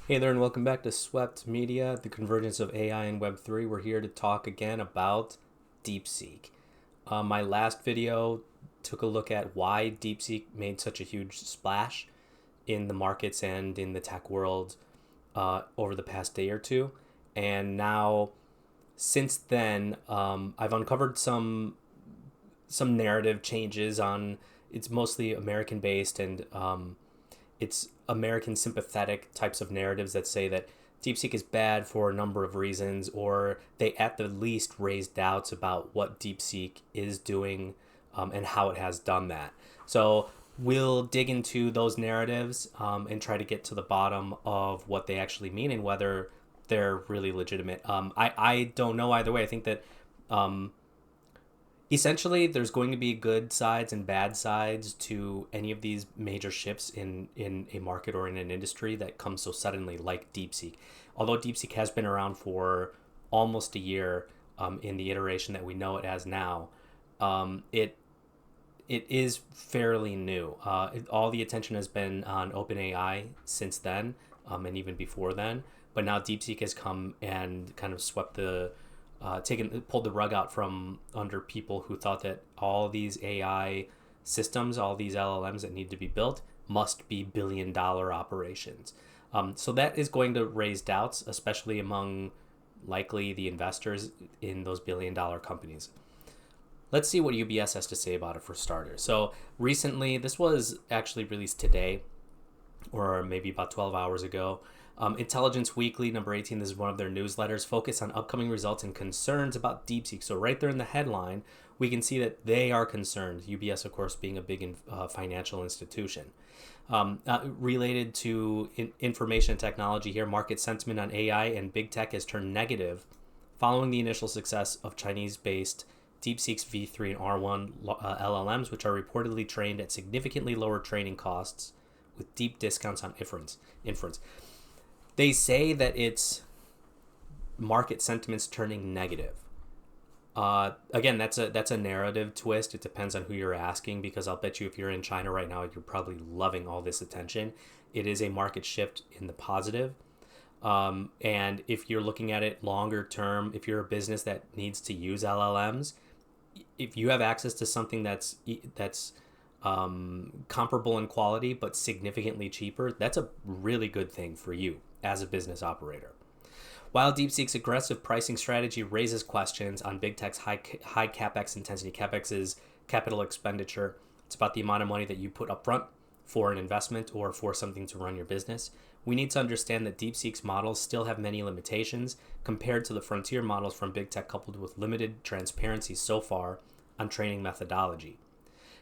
Hey there, and welcome back to Swept Media, the convergence of AI and Web3. We're here to talk again about Deepseek. My last video took a look at why Deepseek made such a huge splash in the markets and in the tech world over the past day or two. And now, since then, I've uncovered some narrative changes on. It's mostly American based, and it's American sympathetic types of narratives that say that DeepSeek is bad for a number of reasons, or they at the least raise doubts about what DeepSeek is doing and how it has done that. So we'll dig into those narratives and try to get to the bottom of what they actually mean and whether they're really legitimate. I don't know either way. I think that um, essentially there's going to be good sides and bad sides to any of these major shifts in a market or in an industry that comes so suddenly, like DeepSeek. Although DeepSeek has been around for almost a year in the iteration that we know it as now, it is fairly new. All the attention has been on OpenAI since then, and even before then. But now DeepSeek has come and kind of swept pulled the rug out from under people who thought that all these AI systems, all these LLMs that need to be built, must be billion-dollar operations. So that is going to raise doubts, especially among likely the investors in those billion-dollar companies. Let's see what UBS has to say about it for starters. So recently, this was actually released today, or maybe about 12 hours ago. Intelligence Weekly, number 18, this is one of their newsletters, focus on upcoming results and concerns about DeepSeek. So right there in the headline, we can see that they are concerned, UBS, of course, being a big financial institution. Related to information and technology here, market sentiment on AI and big tech has turned negative following the initial success of Chinese-based DeepSeek's V3 and R1 LLMs, which are reportedly trained at significantly lower training costs with deep discounts on inference. They say that it's market sentiments turning negative. Again, that's a narrative twist. It depends on who you're asking, because I'll bet you if you're in China right now, you're probably loving all this attention. It is a market shift in the positive. And if you're looking at it longer term, if you're a business that needs to use LLMs, if you have access to something that's comparable in quality but significantly cheaper, that's a really good thing for you as a business operator. While DeepSeek's aggressive pricing strategy raises questions on big tech's high capex intensity. Capex is capital expenditure. It's about the amount of money that you put up front for an investment or for something to run your business. We need to understand that DeepSeek's models still have many limitations compared to the frontier models from big tech, coupled with limited transparency so far on training methodology.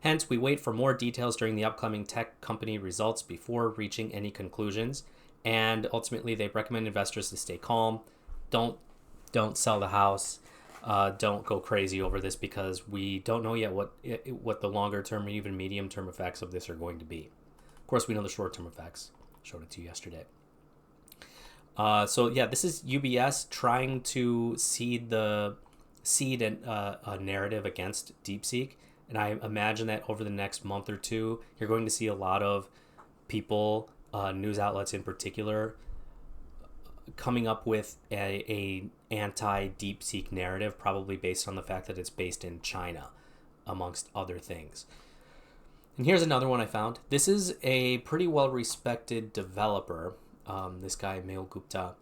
Hence, we wait for more details during the upcoming tech company results before reaching any conclusions. And ultimately, they recommend investors to stay calm. Don't sell the house. Don't go crazy over this, because we don't know yet what the longer term and even medium term effects of this are going to be. Of course, we know the short term effects. Showed it to you yesterday. So yeah, this is UBS trying to seed a narrative against DeepSeek. And I imagine that over the next month or two, you're going to see a lot of people, news outlets in particular, coming up with a anti-DeepSeek narrative, probably based on the fact that it's based in China, amongst other things. And here's another one I found. This is a pretty well-respected developer, this guy, Mehul Gupta.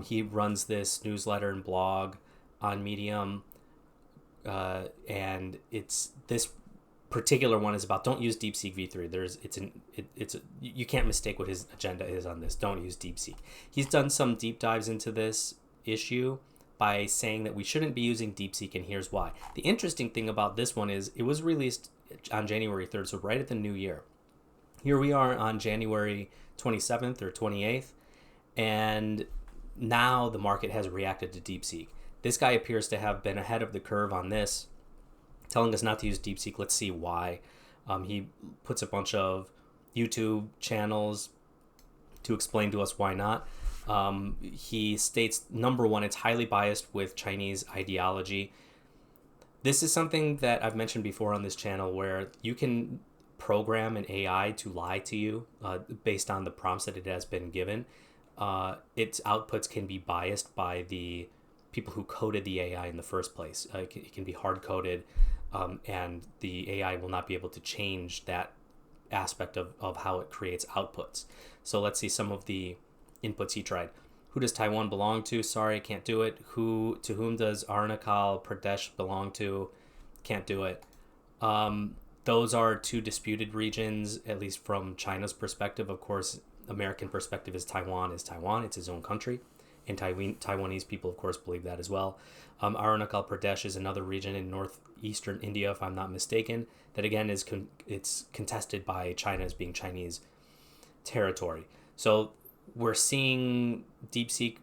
He runs this newsletter and blog on Medium, and this particular one is about don't use DeepSeek V3. You can't mistake what his agenda is on this. Don't use DeepSeek. He's done some deep dives into this issue by saying that we shouldn't be using DeepSeek, and here's why. The interesting thing about this one is it was released on January 3rd, so right at the new year. Here we are on January 27th or 28th, and now the market has reacted to DeepSeek. This guy appears to have been ahead of the curve on this, telling us not to use DeepSeek. Let's see why. He puts a bunch of YouTube channels to explain to us why not. He states, number one, it's highly biased with Chinese ideology. This is something that I've mentioned before on this channel, where you can program an AI to lie to you based on the prompts that it has been given, its outputs can be biased by the people who coded the AI in the first place. It can be hard coded, and the AI will not be able to change that aspect of how it creates outputs. So let's see some of the inputs he tried. Who does Taiwan belong to? Sorry, I can't do it. To whom does Arunachal Pradesh belong to? Can't do it. Those are two disputed regions, at least from China's perspective. Of course, American perspective is Taiwan. It's its own country. And Taiwanese people, of course, believe that as well. Arunachal Pradesh is another region in northeastern India, if I'm not mistaken, that again it's contested by China as being Chinese territory. So we're seeing Deepseek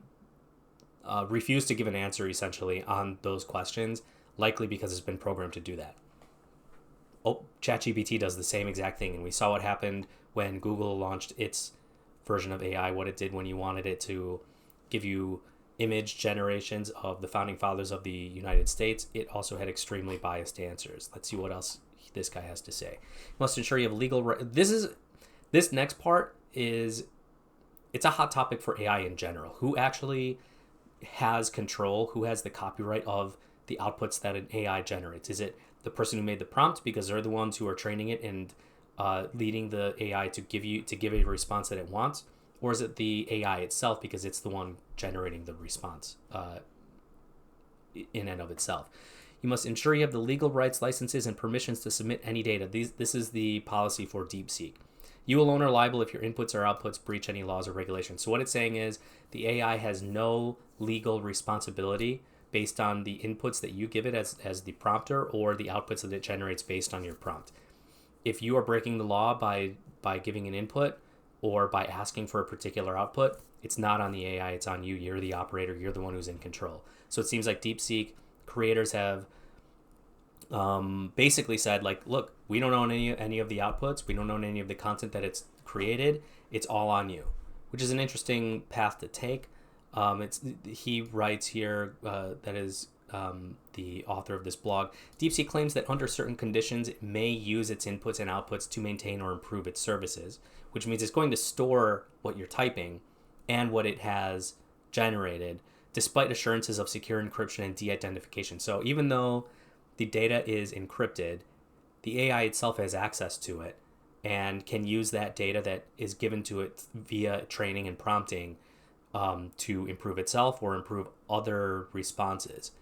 refuse to give an answer essentially on those questions, likely because it's been programmed to do that. ChatGPT does the same exact thing, and we saw what happened when Google launched its version of AI, what it did when you wanted it to give you image generations of the founding fathers of the United States. It also had extremely biased answers. Let's see what else this guy has to say. You must ensure you have legal this next part is, it's a hot topic for AI in general. Who actually has control? Who has the copyright of the outputs that an AI generates? Is it the person who made the prompt because they're the ones who are training it and leading the AI to give a response that it wants? Or is it the AI itself because it's the one generating the response in and of itself? You must ensure you have the legal rights, licenses, and permissions to submit any data. This is the policy for Deepseek. You alone are liable if your inputs or outputs breach any laws or regulations. So what it's saying is the AI has no legal responsibility based on the inputs that you give it as the prompter or the outputs that it generates based on your prompt. If you are breaking the law by giving an input or by asking for a particular output, it's not on the AI, it's on you. You're the operator, you're the one who's in control. So it seems like Deepseek creators have basically said, like, look, we don't own any of the outputs, we don't own any of the content that it's created, it's all on you, which is an interesting path to take. He writes here, that is the author of this blog, Deepseek claims that under certain conditions it may use its inputs and outputs to maintain or improve its services, which means it's going to store what you're typing and what it has generated, despite assurances of secure encryption and de-identification. So even though the data is encrypted, the AI itself has access to it and can use that data that is given to it via training and prompting to improve itself or improve other responses.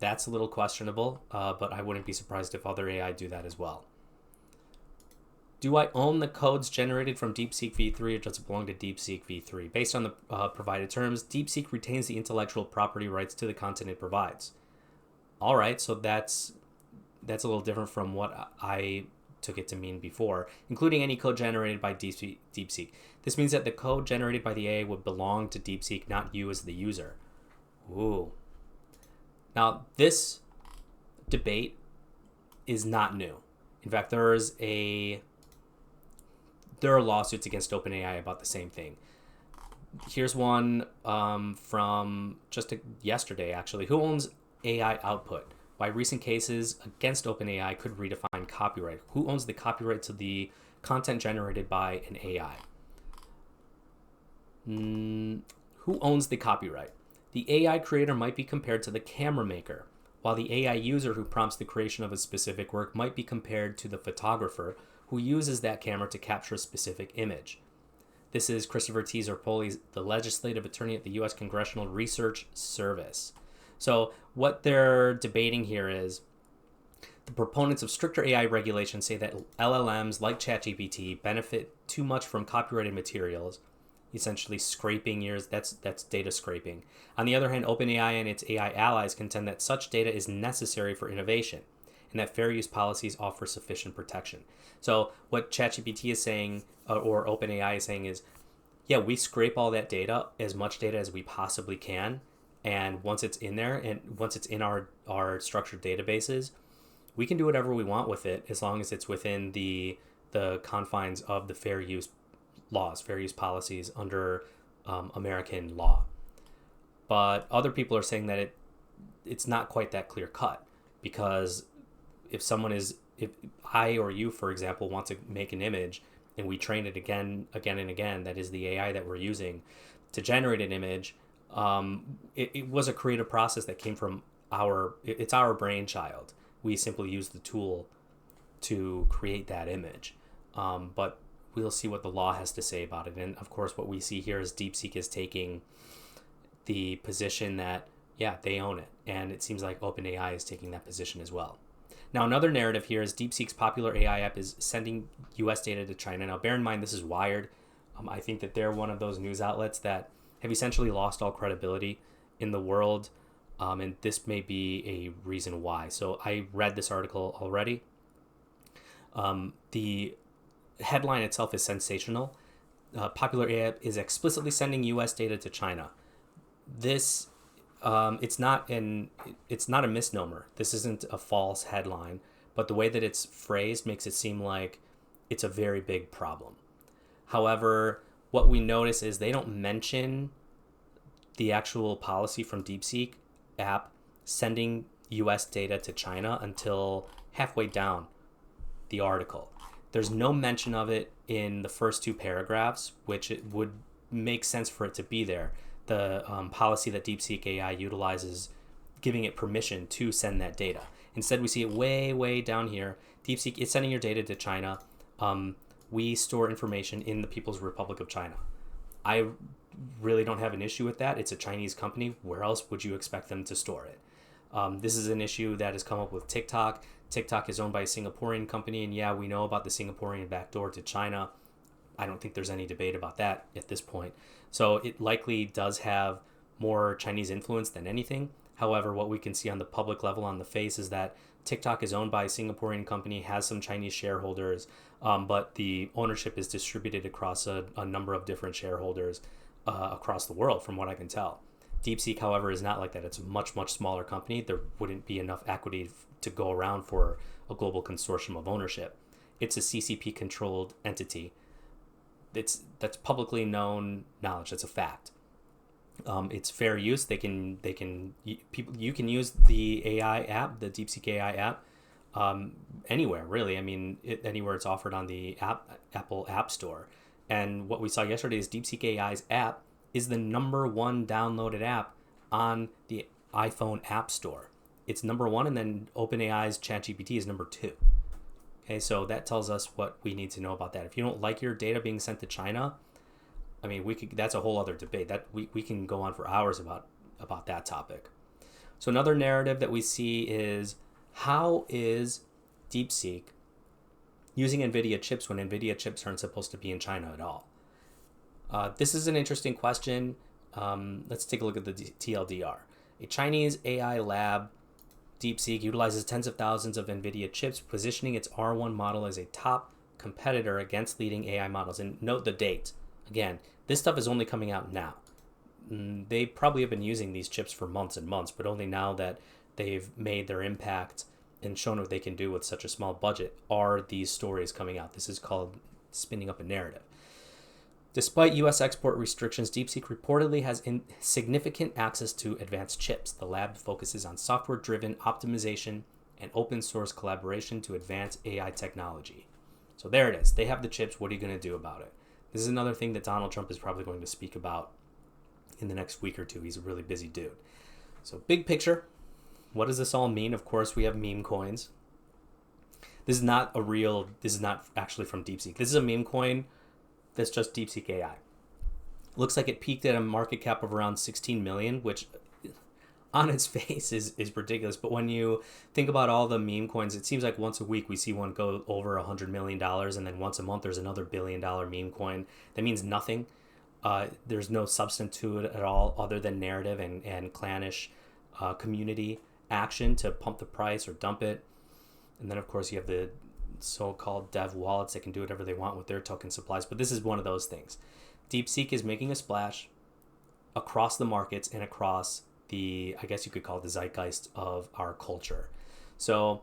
That's a little questionable, but I wouldn't be surprised if other AI do that as well. Do I own the codes generated from Deepseek v3 or does it belong to Deepseek v3? Based on the provided terms, Deepseek retains the intellectual property rights to the content it provides. All right, so that's a little different from what I took it to mean before, including any code generated by Deepseek. This means that the code generated by the AI would belong to Deepseek, not you as the user. Ooh. Now, this debate is not new. In fact, there are lawsuits against OpenAI about the same thing. Here's one from just yesterday, actually. Who owns AI output? Why recent cases against OpenAI could redefine copyright. Who owns the copyright to the content generated by an AI? Who owns the copyright? The AI creator might be compared to the camera maker, while the AI user who prompts the creation of a specific work might be compared to the photographer who uses that camera to capture a specific image. This is Christopher T. Zerpoli, the legislative attorney at the U.S. Congressional Research Service. So what they're debating here is the proponents of stricter AI regulations say that LLMs like ChatGPT benefit too much from copyrighted materials, essentially scraping yours. That's data scraping. On the other hand, OpenAI and its AI allies contend that such data is necessary for innovation and that fair use policies offer sufficient protection. So what ChatGPT is saying, or OpenAI is saying, is, yeah, we scrape all that data, as much data as we possibly can, and once it's in there and once it's in our structured databases, we can do whatever we want with it as long as it's within the confines of the fair use laws, fair use policies under American law. But other people are saying that it's not quite that clear cut, because if someone is if I or you, for example, want to make an image and we train it again and again, that is the AI that we're using to generate an image, it was a creative process that came from it's our brainchild. We simply use the tool to create that image. But we'll see what the law has to say about it. And of course, what we see here is Deepseek is taking the position that, yeah, they own it. And it seems like OpenAI is taking that position as well. Now, another narrative here is Deepseek's popular AI app is sending US data to China. Now, bear in mind, this is Wired. I think that they're one of those news outlets that have essentially lost all credibility in the world. And this may be a reason why. So I read this article already. The headline itself is sensational. Popular AI app is explicitly sending US data to China. This it's not a misnomer. This isn't a false headline, but the way that it's phrased makes it seem like it's a very big problem. However, what we notice is they don't mention the actual policy from Deepseek app sending US data to China until halfway down the article. There's no mention of it in the first two paragraphs, which it would make sense for it to be there. The policy that Deepseek AI utilizes, giving it permission to send that data. Instead, we see it way down here. Deepseek is sending your data to China. We store information in the People's Republic of China. I really don't have an issue with that. It's a Chinese company. Where else would you expect them to store it? This is an issue that has come up with TikTok. TikTok is owned by a Singaporean company, and yeah, we know about the Singaporean backdoor to China. I don't think there's any debate about that at this point. So it likely does have more Chinese influence than anything. However, what we can see on the public level on the face is that TikTok is owned by a Singaporean company, has some Chinese shareholders, but the ownership is distributed across a number of different shareholders across the world, from what I can tell. Deepseek, however, is not like that. It's a much smaller company. There wouldn't be enough equity to go around for a global consortium of ownership. It's a CCP-controlled entity. That's publicly known knowledge. That's a fact. It's fair use. You can use the AI app, the Deepseek AI app, anywhere really. I mean, anywhere it's offered on the Apple App Store. And what we saw yesterday is Deepseek AI's app is the #1 downloaded app on the iPhone App Store. It's #1, and then OpenAI's ChatGPT is #2. Okay, so that tells us what we need to know about that. If you don't like your data being sent to China, I mean, that's a whole other debate. That we can go on for hours about that topic. So another narrative that we see is, how is Deepseek using NVIDIA chips when NVIDIA chips aren't supposed to be in China at all? This is an interesting question. Let's take a look at the TLDR. A Chinese AI lab, Deepseek, utilizes tens of thousands of NVIDIA chips, positioning its R1 model as a top competitor against leading AI models. And note the date. Again, this stuff is only coming out now. They probably have been using these chips for months and months, but only now that they've made their impact and shown what they can do with such a small budget are these stories coming out. This is called spinning up a narrative. Despite U.S. export restrictions, Deepseek reportedly has significant access to advanced chips. The lab focuses on software-driven optimization and open-source collaboration to advance AI technology. So there it is. They have the chips. What are you going to do about it? This is another thing that Donald Trump is probably going to speak about in the next week or two. He's a really busy dude. So big picture, what does this all mean? Of course, we have meme coins. This is not actually from Deepseek. This is a meme coin that's just Deepseek AI. Looks like it peaked at a market cap of around 16 million, which on its face is ridiculous. But when you think about all the meme coins, it seems like once a week we see one go over $100 million, and then once a month there's another $1 billion meme coin. That means nothing. There's no substance to it at all other than narrative and clannish community action to pump the price or dump it. And then, of course, you have the so-called dev wallets that can do whatever they want with their token supplies. But this is one of those things. Deepseek is making a splash across the markets and across the, I guess you could call it the zeitgeist of our culture. So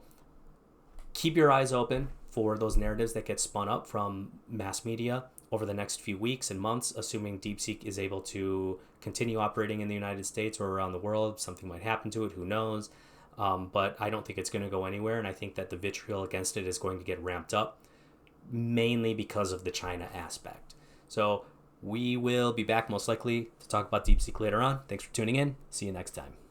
keep your eyes open for those narratives that get spun up from mass media over the next few weeks and months, assuming Deepseek is able to continue operating in the United States or around the world. Something might happen to it, who knows? but I don't think it's going to go anywhere. And I think that the vitriol against it is going to get ramped up, mainly because of the China aspect. So we will be back most likely to talk about DeepSeek later on. Thanks for tuning in. See you next time.